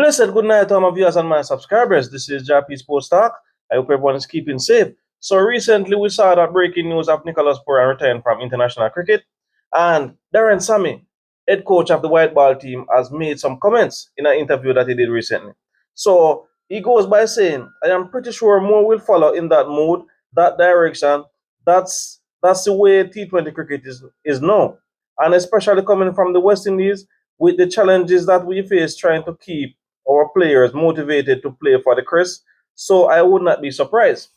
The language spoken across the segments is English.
Blessed good night to all my viewers and my subscribers. This is JP Sports Talk. I hope everyone is keeping safe. So recently we saw that breaking news of Nicholas Pooran retiring from international cricket, and Darren Sammy, head coach of the white ball team, has made some comments in an interview that he did recently. So he goes by saying, I am pretty sure more will follow in that mood, that direction. That's the way T20 cricket is now. And especially coming from the West Indies, with the challenges that we face trying to keep our players motivated to play for the crest. So I would not be surprised.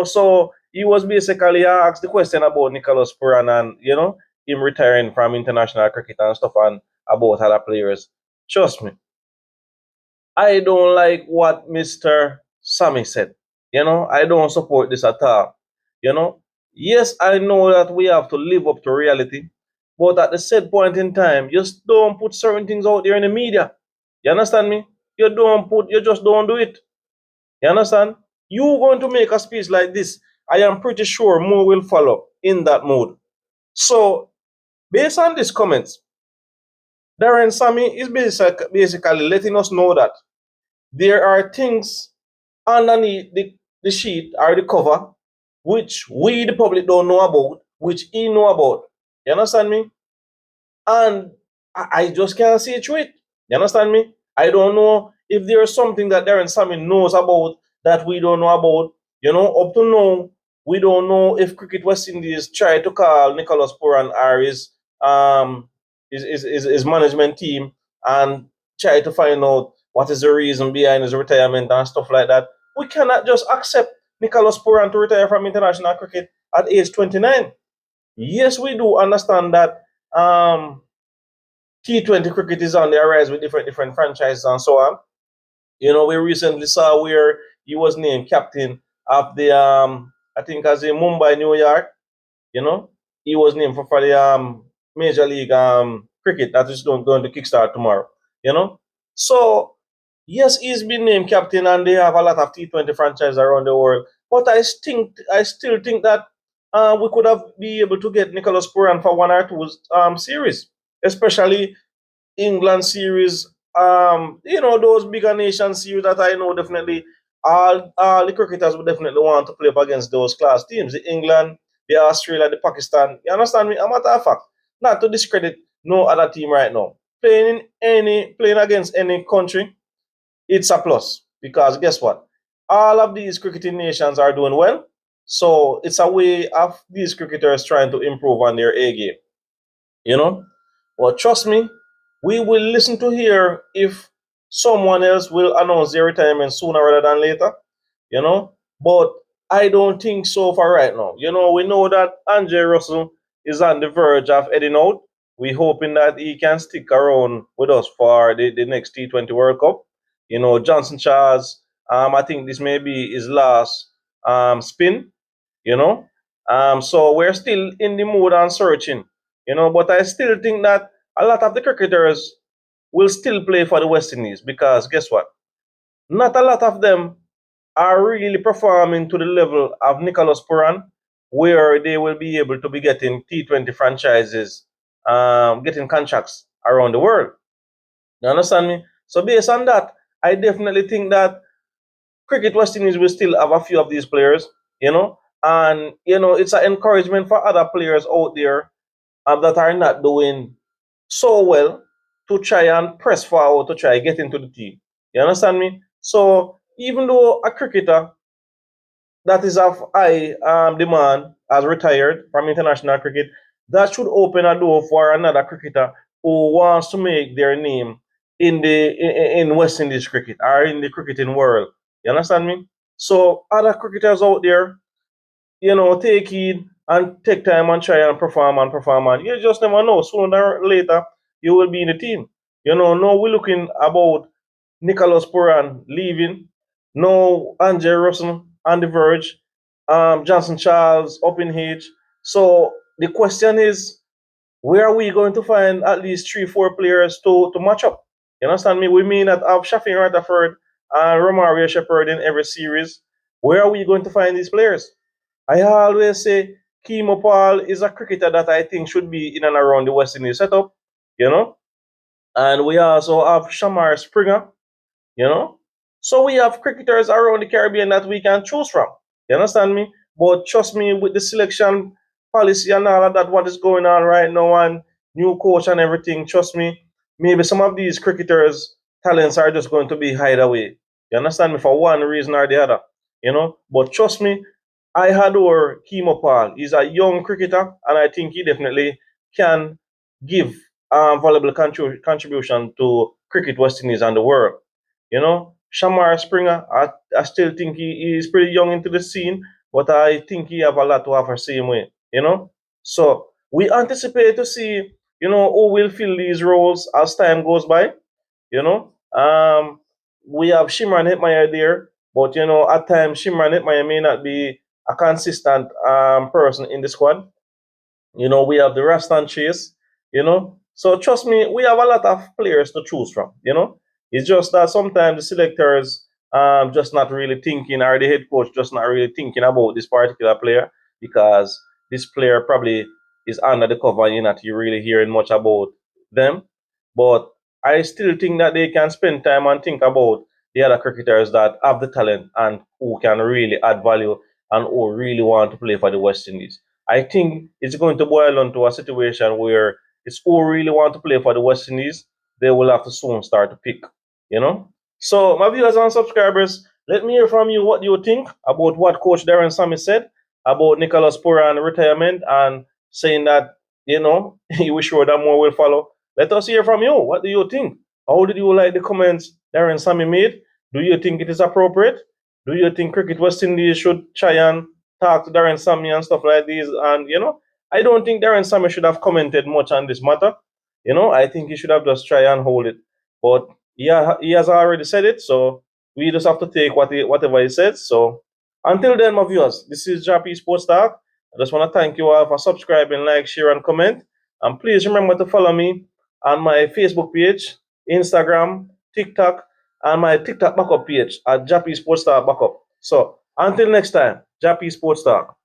So he was basically asked the question about Nicholas Pooran and, him retiring from international cricket and stuff and about other players. Trust me, I don't like what Mr. Sammy said. I don't support this at all. Yes, I know that we have to live up to reality, but at the said point in time, just don't put certain things out there in the media. You understand me? You just don't do it. You understand? You going to make a speech like this, I am pretty sure more will follow in that mood. So, based on these comments, Darren Sammy is basically letting us know that there are things underneath the sheet or the cover which we, the public, don't know about, which he know about. You understand me? And I just can't see through it. You understand me? I don't know if there's something that Darren Sammy knows about that we don't know about. Up to now, we don't know if Cricket West Indies try to call Nicholas Pooran or his management team and try to find out what is the reason behind his retirement and stuff like that. We cannot just accept Nicholas Pooran to retire from international cricket at age 29. Yes, we do understand that T20 cricket is on the rise with different franchises and so on. We recently saw where he was named captain of the I think as a Mumbai New York. He was named for the Major League cricket that is going to kickstart tomorrow. So yes, he's been named captain, and they have a lot of T20 franchises around the world. But I still think that we could have be able to get Nicholas Pooran for one or two series, especially England series. Those bigger nation series that I know definitely all the cricketers would definitely want to play up against those class teams. The England, the Australia, the Pakistan. You understand me? A matter of fact, not to discredit no other team right now. Playing against any country, it's a plus, because guess what? All of these cricketing nations are doing well. So it's a way of these cricketers trying to improve on their A game. Well, trust me, we will listen to hear if someone else will announce their retirement sooner rather than later. But I don't think so for right now. We know that Andre Russell is on the verge of heading out. We're hoping that he can stick around with us for the next T20 World Cup. Johnson Charles, I think this may be his last spin. So we're still in the mood and searching. But I still think that a lot of the cricketers will still play for the West Indies, because guess what? Not a lot of them are really performing to the level of Nicholas Pooran, where they will be able to be getting T20 franchises, getting contracts around the world. You understand me? So based on that, I definitely think that Cricket West Indies will still have a few of these players, and it's an encouragement for other players out there that are not doing so well to try and press forward to try get into the team. You understand me? So even though a cricketer that is of high demand has retired from international cricket, that should open a door for another cricketer who wants to make their name in West Indies cricket or in the cricketing world. You understand me? So other cricketers out there, take heed and take time and try and perform and perform. And you just never know. Sooner or later, you will be in the team. No, we're looking about Nicholas Pooran leaving. No, Andre Russell on the verge. Johnson Charles up in age. So the question is, where are we going to find at least 3-4 players to match up? You understand me? We may not have Shafin Rutherford and Romario Shepherd in every series. Where are we going to find these players? I always say Keemo Paul is a cricketer that I think should be in and around the West Indies setup, And we also have Shamar Springer, you know. So we have cricketers around the Caribbean that we can choose from. You understand me? But trust me, with the selection policy and all of that, what is going on right now, and new coach and everything, trust me, maybe some of these cricketers' talents are just going to be hide away. You understand me? For one reason or the other, you know. But trust me, I adore Kemo Paul. He's a young cricketer, and I think he definitely can give valuable contribution to cricket West Indies and the world. You know, Shamar Springer, I still think he is pretty young into the scene, but I think he have a lot to offer same way. You know, so we anticipate to see, you know, who will fill these roles as time goes by. You know, we have Shimran Hetmeyer there, but you know, at times Shimran Hetmeyer may not be a consistent person in the squad. You know, we have the Rastan Chase, you know. So trust me, we have a lot of players to choose from, you know. It's just that sometimes the selectors just not really thinking, or the head coach just not really thinking about this particular player, because this player probably is under the cover and you're not really hearing much about them. But I still think that they can spend time and think about the other cricketers that have the talent and who can really add value and who really want to play for the West Indies. I think it's going to boil down to a situation where it's who really want to play for the West Indies, they will have to soon start to pick, you know? So, my viewers and subscribers, let me hear from you what you think about what Coach Darren Sammy said about Nicholas Pooran retirement and saying that, you know, he wish sure that more will follow. Let us hear from you. What do you think? How did you like the comments Darren Sammy made? Do you think it is appropriate? Do you think Cricket West Indies should try and talk to Darren Sammy and stuff like this? And, you know, I don't think Darren Sammy should have commented much on this matter. You know, I think he should have just tried and hold it. But yeah, he has already said it, so we just have to take whatever he says. So until then, my viewers, this is Jappy Sports Talk. I just want to thank you all for subscribing, like, share, and comment. And please remember to follow me on my Facebook page, Instagram, TikTok, and my TikTok backup page at Jappy Sports Talk Backup. So until next time, Jappy Sports Talk.